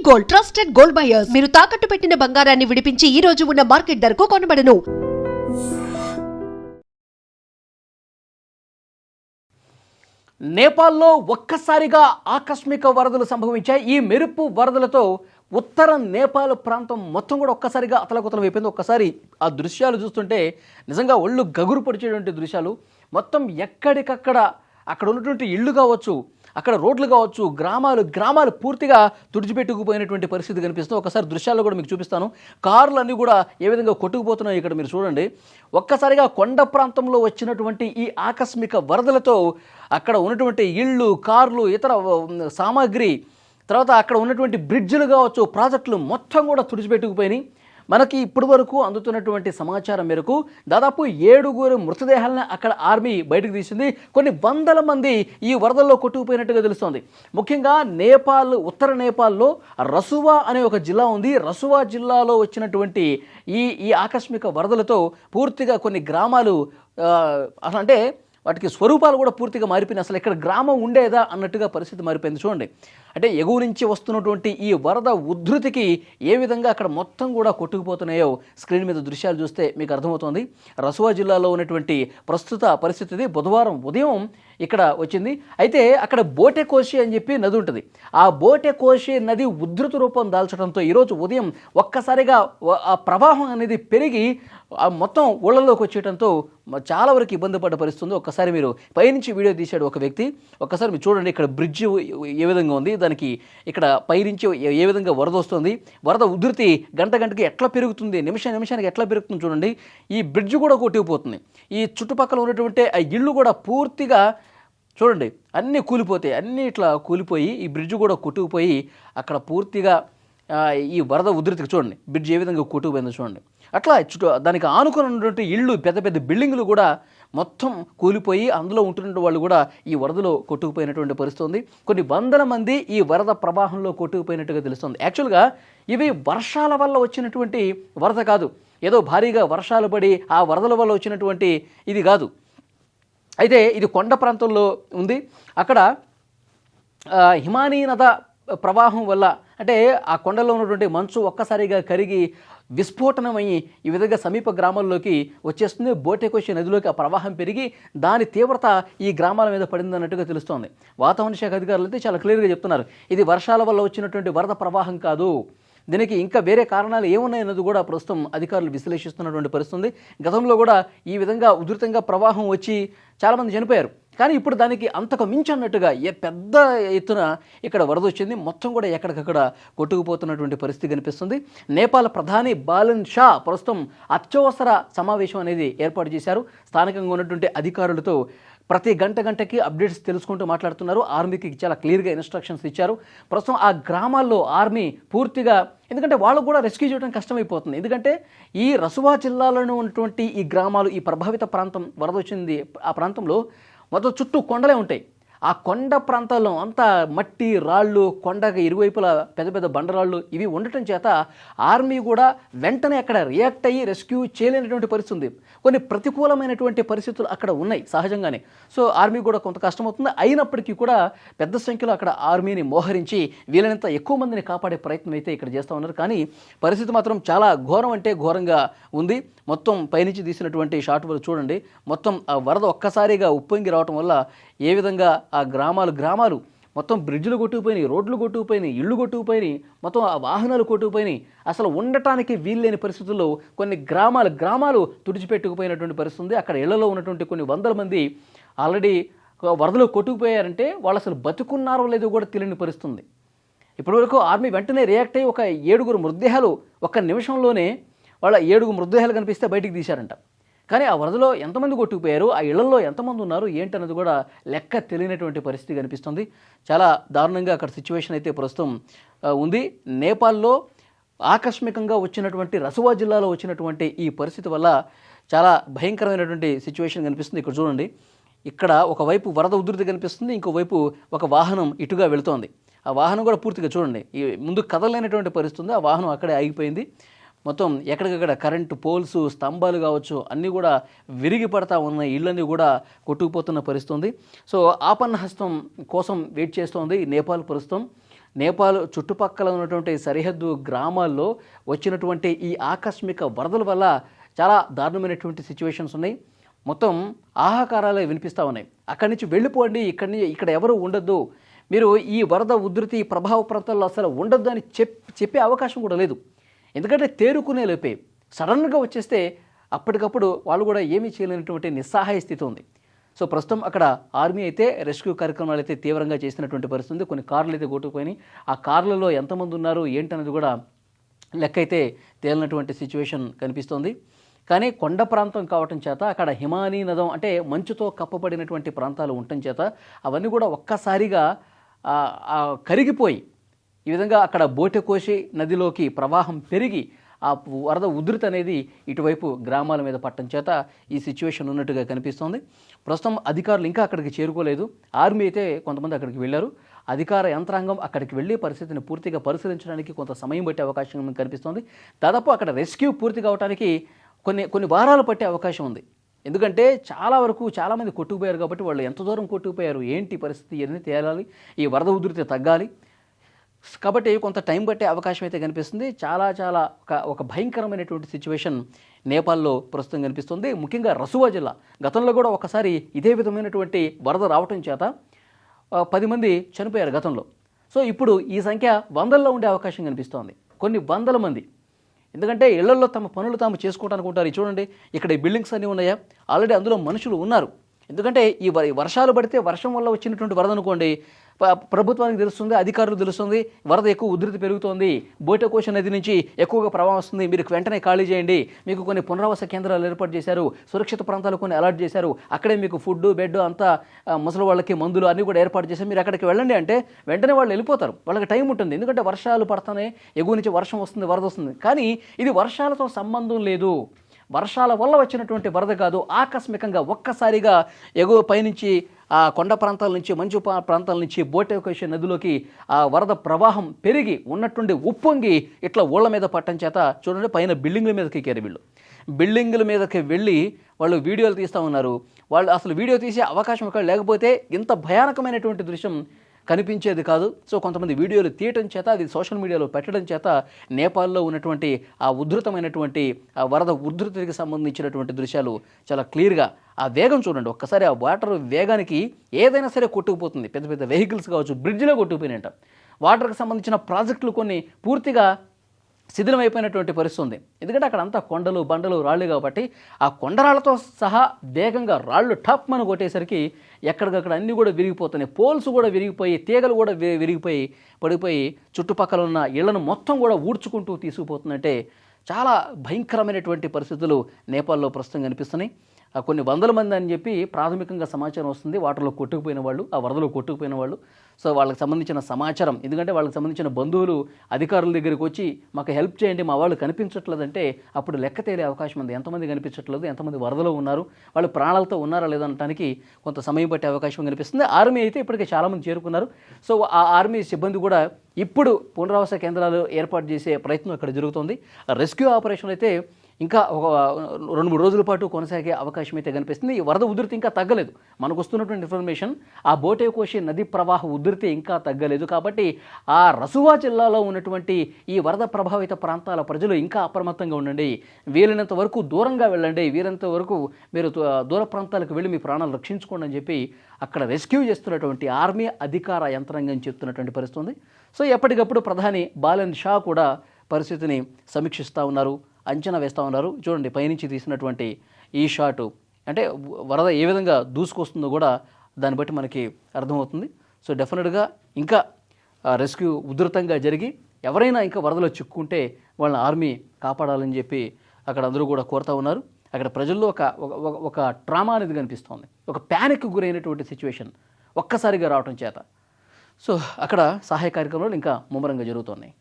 Gold, trusted gold buyers. మీరు తాకట్టు పెట్టిన బంగారాన్ని విడిపించి ఈ రోజు ఉన్న మార్కెట్ ధరకు కొనబడను. నేపాల్లో ఒక్కసారిగా ఆకస్మిక వరదలు సంభవించాయి. ఈ మెరుపు వరదలతో ఉత్తర నేపాల్ ప్రాంతం మొత్తం కూడా ఒక్కసారిగా అతలకుతలం అయిపోయింది. ఒక్కసారి ఆ దృశ్యాలు చూస్తుంటే నిజంగా ఒళ్ళు గగురు పొడిచేటువంటి దృశ్యాలు. మొత్తం ఎక్కడికక్కడ అక్కడ ఉన్నటువంటి ఇళ్ళు కావచ్చు, అక్కడ రోడ్లు కావచ్చు, గ్రామాలు పూర్తిగా తుడిచిపెట్టుకుపోయినటువంటి పరిస్థితి కనిపిస్తుంది. ఒకసారి దృశ్యాల్లో కూడా మీకు చూపిస్తాను. కార్లు అన్నీ కూడా ఏ విధంగా కొట్టుకుపోతున్నాయి ఇక్కడ మీరు చూడండి. ఒక్కసారిగా కొండ ప్రాంతంలో వచ్చినటువంటి ఈ ఆకస్మిక వరదలతో అక్కడ ఉన్నటువంటి ఇళ్ళు, కార్లు, ఇతర సామాగ్రి, తర్వాత అక్కడ ఉన్నటువంటి బ్రిడ్జ్లు కావచ్చు, ప్రాజెక్టులు మొత్తం కూడా తుడిచిపెట్టుకుపోయినాయి. మనకి ఇప్పటి వరకు అందుతున్నటువంటి సమాచారం మేరకు దాదాపు 7 మృతదేహాలను అక్కడ ఆర్మీ బయటకు తీసింది. కొన్ని వందల మంది ఈ వరదల్లో కొట్టుకుపోయినట్టుగా తెలుస్తోంది. ముఖ్యంగా నేపాల్, ఉత్తర నేపాల్లో రసువా అనే ఒక జిల్లా ఉంది. రసువా జిల్లాలో వచ్చినటువంటి ఈ ఆకస్మిక వరదలతో పూర్తిగా కొన్ని గ్రామాలు అంటే వాటికి స్వరూపాలు కూడా పూర్తిగా మారిపోయినాయి. అసలు ఇక్కడ గ్రామం ఉండేదా అన్నట్టుగా పరిస్థితి మారిపోయింది. చూడండి, అంటే ఎగువ నుంచి వస్తున్నటువంటి ఈ వరద ఉధృతికి ఏ విధంగా అక్కడ మొత్తం కూడా కొట్టుకుపోతున్నాయో స్క్రీన్ మీద దృశ్యాలు చూస్తే మీకు అర్థమవుతోంది. రసువా జిల్లాలో ఉన్నటువంటి ప్రస్తుత పరిస్థితి బుధవారం ఉదయం ఇక్కడ వచ్చింది. అయితే అక్కడ బోటెకోషి అని చెప్పి నది ఉంటుంది. ఆ బోటెకోషి నది ఉధృత రూపం దాల్చడంతో ఈరోజు ఉదయం ఒక్కసారిగా ఆ ప్రవాహం అనేది పెరిగి మొత్తం ఊళ్ళలోకి వచ్చేయడంతో చాలా వరకు ఇబ్బంది పడ్డ పరిస్థితుంది. ఒక్కసారి మీరు పైనుంచి వీడియో తీశాడు ఒక వ్యక్తి. ఒక్కసారి మీరు చూడండి, ఇక్కడ బ్రిడ్జ్ ఏ విధంగా ఉంది, దానికి ఇక్కడ పైనుంచి ఏ విధంగా వరద వస్తుంది, వరద ఉధృతి గంటకి ఎట్లా పెరుగుతుంది, నిమిషానికి ఎట్లా పెరుగుతుంది చూడండి. ఈ బ్రిడ్జ్ కూడా కొట్టుకుపోతుంది. ఈ చుట్టుపక్కల ఉన్నటువంటి ఆ ఇళ్ళు కూడా పూర్తిగా చూడండి అన్నీ కూలిపోతాయి. అన్నీ ఇట్లా కూలిపోయి ఈ బ్రిడ్జ్ కూడా కొట్టుకుపోయి అక్కడ పూర్తిగా ఈ వరద ఉధృతికి చూడండి బ్రిడ్జ్ ఏ విధంగా కొట్టుకుపోయిందో చూడండి. అట్లా దానికి ఆనుకుని ఉన్నటువంటి ఇళ్ళు, పెద్ద బిల్డింగులు కూడా మొత్తం కూలిపోయి అందులో ఉంటున్న వాళ్ళు కూడా ఈ వరదలో కొట్టుకుపోయినటువంటి పరిస్థితి ఉంది. కొన్ని వందల మంది ఈ వరద ప్రవాహంలో కొట్టుకుపోయినట్టుగా తెలుస్తుంది. యాక్చువల్గా ఇవి వర్షాల వల్ల వచ్చినటువంటి వరద కాదు, ఏదో భారీగా వర్షాలు పడి ఆ వరదల వల్ల వచ్చినటువంటి ఇది కాదు. అయితే ఇది కొండ ప్రాంతంలో ఉంది. అక్కడ హిమానీ నద ప్రవాహం వల్ల అంటే ఆ కొండలో ఉన్నటువంటి మంచు ఒక్కసారిగా కరిగి విస్ఫోటనమయ్యి ఈ విధంగా సమీప గ్రామాల్లోకి వచ్చేస్తుంది. బోటెకోషి నదిలోకి ఆ ప్రవాహం పెరిగి దాని తీవ్రత ఈ గ్రామాల మీద పడిందన్నట్టుగా తెలుస్తోంది. వాతావరణ శాఖ అధికారులు అయితే చాలా క్లియర్గా చెప్తున్నారు, ఇది వర్షాల వల్ల వచ్చినటువంటి వరద ప్రవాహం కాదు, దీనికి ఇంకా వేరే కారణాలు ఏమున్నాయన్నది కూడా ప్రస్తుతం అధికారులు విశ్లేషిస్తున్నటువంటి పరిస్థితి. గతంలో కూడా ఈ విధంగా ఉధృతంగా ప్రవాహం వచ్చి చాలామంది చనిపోయారు. కానీ ఇప్పుడు దానికి అంతకు మించి అన్నట్టుగా పెద్ద ఎత్తున ఇక్కడ వరద వచ్చింది. మొత్తం కూడా ఎక్కడికక్కడ కొట్టుకుపోతున్నటువంటి పరిస్థితి కనిపిస్తుంది. నేపాల్ ప్రధాని బాలన్ షా ప్రస్తుతం అత్యవసర సమావేశం అనేది ఏర్పాటు చేశారు. స్థానికంగా ఉన్నటువంటి అధికారులతో ప్రతి గంటకి అప్డేట్స్ తెలుసుకుంటూ మాట్లాడుతున్నారు. ఆర్మీకి చాలా క్లియర్గా ఇన్స్ట్రక్షన్స్ ఇచ్చారు. ప్రస్తుతం ఆ గ్రామాల్లో ఆర్మీ పూర్తిగా, ఎందుకంటే వాళ్ళకు కూడా రెస్క్యూ చేయడం కష్టమైపోతుంది. ఎందుకంటే ఈ రసువా జిల్లాలో ఉన్నటువంటి ఈ గ్రామాలు, ఈ ప్రభావిత ప్రాంతం వరద వచ్చింది, ఆ ప్రాంతంలో మొత్తం చుట్టూ కొండలే ఉంటాయి. ఆ కొండ ప్రాంతాల్లో అంతా మట్టి, రాళ్ళు, కొండకి ఇరువైపులా పెద్ద బండరాళ్ళు ఇవి ఉండటం చేత ఆర్మీ కూడా వెంటనే అక్కడ రియాక్ట్ అయ్యి రెస్క్యూ చేయలేనటువంటి పరిస్థితి ఉంది. కొన్ని ప్రతికూలమైనటువంటి పరిస్థితులు అక్కడ ఉన్నాయి సహజంగానే. సో ఆర్మీ కూడా కొంత కష్టమవుతుంది. అయినప్పటికీ కూడా పెద్ద సంఖ్యలో అక్కడ ఆర్మీని మోహరించి వీలైనంత ఎక్కువ మందిని కాపాడే ప్రయత్నం అయితే ఇక్కడ చేస్తూ ఉన్నారు. కానీ పరిస్థితి మాత్రం చాలా ఘోరం అంటే ఘోరంగా ఉంది. మొత్తం పైనుంచి తీసినటువంటి షాట్ వరకు చూడండి, మొత్తం ఆ వరద ఒక్కసారిగా ఉప్పొంగి రావటం వల్ల ఏ విధంగా ఆ గ్రామాలు మొత్తం బ్రిడ్జ్లు కొట్టుకుపోయినాయి, రోడ్లు కొట్టుకుపోయినాయి, ఇళ్ళు కొట్టుకుపోయినాయి, మొత్తం ఆ వాహనాలు కొట్టుకుపోయినాయి. అసలు ఉండటానికి వీల్లేని పరిస్థితుల్లో కొన్ని గ్రామాలు తుడిచిపెట్టుకుపోయినటువంటి పరిస్థితి ఉంది. అక్కడ ఇళ్లలో ఉన్నటువంటి కొన్ని వందల మంది ఆల్రెడీ వరదలో కొట్టుకుపోయారంటే వాళ్ళు అసలు బతుకున్నారో లేదో కూడా తెలియని పరిస్థితుంది. ఇప్పటివరకు ఆర్మీ వెంటనే రియాక్ట్ అయ్యి ఒక 7 మృతదేహాలు ఒక్క నిమిషంలోనే వాళ్ళ 7 మృతదేహాలు కనిపిస్తే బయటికి తీశారంట. కానీ ఆ వరదలో ఎంతమంది కొట్టుకుపోయారు, ఆ ఇళ్లలో ఎంతమంది ఉన్నారు ఏంటన్నది కూడా లెక్క తెలియనటువంటి పరిస్థితి కనిపిస్తుంది. చాలా దారుణంగా అక్కడ సిచ్యువేషన్ అయితే ప్రస్తుతం ఉంది. నేపాల్లో ఆకస్మికంగా వచ్చినటువంటి రసువా జిల్లాలో వచ్చినటువంటి ఈ పరిస్థితి వల్ల చాలా భయంకరమైనటువంటి సిచ్యువేషన్ కనిపిస్తుంది. ఇక్కడ చూడండి, ఇక్కడ ఒకవైపు వరద ఉధృతి కనిపిస్తుంది, ఇంకోవైపు ఒక వాహనం ఇటుగా వెళుతోంది. ఆ వాహనం కూడా పూర్తిగా చూడండి ఈ ముందు కదలలేనటువంటి పరిస్థితి ఉంది. ఆ వాహనం అక్కడే ఆగిపోయింది. మొత్తం ఎక్కడికక్కడ కరెంటు పోల్స్, స్తంభాలు కావచ్చు అన్నీ కూడా విరిగి పడతా ఉన్న ఇళ్ళన్నీ కూడా కొట్టుకుపోతున్న పరిస్థితి ఉంది. సో ఆపన్న హస్తం కోసం వెయిట్ చేస్తోంది నేపాల్ ప్రస్తుతం. నేపాల్ చుట్టుపక్కల ఉన్నటువంటి సరిహద్దు గ్రామాల్లో వచ్చినటువంటి ఈ ఆకస్మిక వరదల వల్ల చాలా దారుణమైనటువంటి సిచ్యువేషన్స్ ఉన్నాయి. మొత్తం ఆహాకారాలే వినిపిస్తూ ఉన్నాయి. అక్కడి నుంచి వెళ్ళిపోండి, ఇక్కడ ఎవరు ఉండొద్దు, మీరు ఈ వరద ఉధృతి ప్రభావ ప్రాంతాల్లో అసలు ఉండొద్దు అని చెప్పే అవకాశం కూడా లేదు. ఎందుకంటే తేరుకునే లోపే సడన్గా వచ్చేస్తే అప్పటికప్పుడు వాళ్ళు కూడా ఏమీ చేయలేనటువంటి నిస్సహాయ స్థితి ఉంది. సో ప్రస్తుతం అక్కడ ఆర్మీ అయితే రెస్క్యూ కార్యక్రమాలు అయితే తీవ్రంగా చేసినటువంటి పరిస్థితి ఉంది. కొన్ని కార్లు అయితే కొట్టుకుపోయినాయి. ఆ కార్లలో ఎంతమంది ఉన్నారు ఏంటనేది కూడా లెక్క అయితే తేలినటువంటి సిచ్యువేషన్ కనిపిస్తోంది. కానీ కొండ ప్రాంతం కావటం చేత అక్కడ హిమానీ నదం అంటే మంచుతో కప్పబడినటువంటి ప్రాంతాలు ఉండటం చేత అవన్నీ కూడా ఒక్కసారిగా కరిగిపోయి ఈ విధంగా అక్కడ బోటెకోషి నదిలోకి ప్రవాహం పెరిగి ఆ వరద ఉధృతి అనేది ఇటువైపు గ్రామాల మీద పట్టడం చేత ఈ సిచ్యువేషన్ ఉన్నట్టుగా కనిపిస్తోంది. ప్రస్తుతం అధికారులు ఇంకా అక్కడికి చేరుకోలేదు. ఆర్మీ అయితే కొంతమంది అక్కడికి వెళ్ళారు. అధికార యంత్రాంగం అక్కడికి వెళ్ళి పరిస్థితిని పూర్తిగా పరిశీలించడానికి కొంత సమయం పట్టే అవకాశం కనిపిస్తోంది. దాదాపు అక్కడ రెస్క్యూ పూర్తి కావడానికి కొన్ని వారాలు పట్టే అవకాశం ఉంది. ఎందుకంటే చాలామంది కొట్టుకుపోయారు కాబట్టి వాళ్ళు ఎంత దూరం కొట్టుకుపోయారు, ఏంటి పరిస్థితి ఇవన్నీ తేలాలి, ఈ వరద ఉధృతి తగ్గాలి. కాబట్టి కొంత టైం పట్టే అవకాశం అయితే కనిపిస్తుంది. చాలా ఒక భయంకరమైనటువంటి సిచ్యువేషన్ నేపాల్లో ప్రస్తుతం కనిపిస్తుంది. ముఖ్యంగా రసువా జిల్లా గతంలో కూడా ఒకసారి ఇదే విధమైనటువంటి వరద రావటం చేత 10 మంది చనిపోయారు గతంలో. సో ఇప్పుడు ఈ సంఖ్య వందల్లో ఉండే అవకాశం కనిపిస్తోంది. కొన్ని వందల మంది. ఎందుకంటే ఇళ్లలో తమ పనులు తాము చేసుకోవడానికి ఉంటారు. చూడండి, ఇక్కడ ఈ బిల్డింగ్స్ అన్నీ ఉన్నాయా, ఆల్రెడీ అందులో మనుషులు ఉన్నారు. ఎందుకంటే ఈ వర్షాలు పడితే వర్షం వల్ల వచ్చినటువంటి వరద అనుకోండి, ప్రభుత్వానికి తెలుస్తుంది, అధికారులు తెలుస్తుంది, వరద ఎక్కువ ఉధృతి పెరుగుతోంది, బోటెకోషి నది నుంచి ఎక్కువగా ప్రవాహం వస్తుంది, మీరు వెంటనే ఖాళీ చేయండి, మీకు కొన్ని పునరావాస కేంద్రాలు ఏర్పాటు చేశారు, సురక్షిత ప్రాంతాలు కొన్ని అలాట్ చేశారు, అక్కడే మీకు ఫుడ్ బెడ్ అంతా ముసలి వాళ్ళకి మందులు అన్నీ కూడా ఏర్పాటు చేశారు, మీరు అక్కడికి వెళ్ళండి అంటే వెంటనే వాళ్ళు వెళ్ళిపోతారు. వాళ్ళకి టైం ఉంటుంది. ఎందుకంటే వర్షాలు పడతానే, ఎగువ నుంచి వర్షం వస్తుంది, వరద వస్తుంది. కానీ ఇది వర్షాలతో సంబంధం లేదు, వర్షాల వల్ల వచ్చినటువంటి వరద కాదు. ఆకస్మికంగా ఒక్కసారిగా ఎగువ పైనుంచి ఆ కొండ ప్రాంతాల నుంచి, మంచు ప్రాంతాల నుంచి బోటెకోషి నదిలోకి ఆ వరద ప్రవాహం పెరిగి ఉన్నట్టుండి ఉప్పొంగి ఇట్లా ఊళ్ళ మీద పట్టం చేత చూడండి, పైన బిల్డింగ్ల మీదకి ఎక్కారు వీళ్ళు. బిల్డింగ్ల మీదకి వెళ్ళి వాళ్ళు వీడియోలు తీస్తూ ఉన్నారు. వాళ్ళు అసలు వీడియో తీసే అవకాశం ఇక్కడ లేకపోతే ఇంత భయానకమైనటువంటి దృశ్యం కనిపించేది కాదు. సో కొంతమంది వీడియోలు తీయటం చేత, అది సోషల్ మీడియాలో పెట్టడం చేత నేపాల్లో ఉన్నటువంటి ఆ ఉధృతమైనటువంటి ఆ వరద ఉధృతికి సంబంధించినటువంటి దృశ్యాలు చాలా క్లియర్గా, ఆ వేగం చూడండి ఒక్కసారి, ఆ వాటర్ వేగానికి ఏదైనా సరే కొట్టుకుపోతుంది. పెద్ద పెద్ద వెహికల్స్ కావచ్చు, బ్రిడ్జ్లో కొట్టుకుపోయినట్ట. వాటర్కి సంబంధించిన ప్రాజెక్టులు కొన్ని పూర్తిగా శిథిలమైపోయినటువంటి పరిస్థితి ఉంది. ఎందుకంటే అక్కడ అంతా కొండలు బండలు రాళ్ళు కాబట్టి ఆ కొండరాళ్లతో సహా వేగంగా రాళ్ళు టప్ మన కొట్టేసరికి ఎక్కడికక్కడ అన్నీ కూడా విరిగిపోతున్నాయి. పోల్స్ కూడా విరిగిపోయి, తీగలు కూడా విరిగిపోయి పడిపోయి చుట్టుపక్కల ఉన్న ఇళ్లను మొత్తం కూడా ఊడ్చుకుంటూ తీసుకుపోతుందంటే చాలా భయంకరమైనటువంటి పరిస్థితులు నేపాల్లో ప్రస్తుతం కనిపిస్తున్నాయి. కొన్ని వందల మంది అని చెప్పి ప్రాథమికంగా సమాచారం వస్తుంది, వాటర్లో కొట్టుకుపోయిన వాళ్ళు, ఆ వరదలో కొట్టుకుపోయిన వాళ్ళు. సో వాళ్ళకి సంబంధించిన సమాచారం, ఎందుకంటే వాళ్ళకి సంబంధించిన బంధువులు అధికారుల దగ్గరికి వచ్చి మాకు హెల్ప్ చేయండి, మా వాళ్ళు కనిపించట్లేదంటే అప్పుడు లెక్క తేలే అవకాశం ఉంది. ఎంతమంది కనిపించట్లేదు, ఎంతమంది వరదలో ఉన్నారు, వాళ్ళు ప్రాణాలతో ఉన్నారా లేదనడానికి కొంత సమయం పట్టే అవకాశం కనిపిస్తుంది. ఆర్మీ అయితే ఇప్పటికే చాలామంది చేరుకున్నారు. సో ఆ ఆర్మీ సిబ్బంది కూడా ఇప్పుడు పునరావాస కేంద్రాలు ఏర్పాటు చేసే ప్రయత్నం ఇక్కడ జరుగుతుంది. రెస్క్యూ ఆపరేషన్ అయితే ఇంకా ఒక 2-3 రోజుల పాటు కొనసాగే అవకాశం అయితే కనిపిస్తుంది. ఈ వరద ఉధృతి ఇంకా తగ్గలేదు. మనకు వస్తున్నటువంటి ఇన్ఫర్మేషన్, ఆ బోటెకోషి నది ప్రవాహ ఉధృతి ఇంకా తగ్గలేదు. కాబట్టి ఆ రసువా జిల్లాలో ఉన్నటువంటి ఈ వరద ప్రభావిత ప్రాంతాల ప్రజలు ఇంకా అప్రమత్తంగా ఉండండి, వీలైనంత వరకు దూరంగా వెళ్ళండి, వీలైనంత వరకు మీరు దూర ప్రాంతాలకు వెళ్ళి మీ ప్రాణాలు రక్షించుకోండి అని చెప్పి అక్కడ రెస్క్యూ చేస్తున్నటువంటి ఆర్మీ అధికార యంత్రాంగం చెప్తున్నటువంటి పరిస్థితి ఉంది. సో ఎప్పటికప్పుడు ప్రధాని బాలన్ షా కూడా పరిస్థితిని సమీక్షిస్తూ ఉన్నారు, అంచనా వేస్తూ ఉన్నారు. చూడండి, పైనుంచి తీసినటువంటి ఈ షాటు, అంటే వరద ఏ విధంగా దూసుకొస్తుందో కూడా దాన్ని బట్టి మనకి అర్థమవుతుంది. సో డెఫినెట్గా ఇంకా రెస్క్యూ ఉధృతంగా జరిగి ఎవరైనా ఇంకా వరదలో చిక్కుంటే వాళ్ళని ఆర్మీ కాపాడాలని చెప్పి అక్కడ అందరూ కూడా కోరుతూ ఉన్నారు. అక్కడ ప్రజల్లో ఒక ట్రామా అనేది కనిపిస్తోంది, ఒక ప్యానిక్ గురైనటువంటి సిచ్యువేషన్ ఒక్కసారిగా రావటం చేత. సో అక్కడ సహాయ కార్యక్రమాలు ఇంకా ముమ్మరంగా జరుగుతున్నాయి.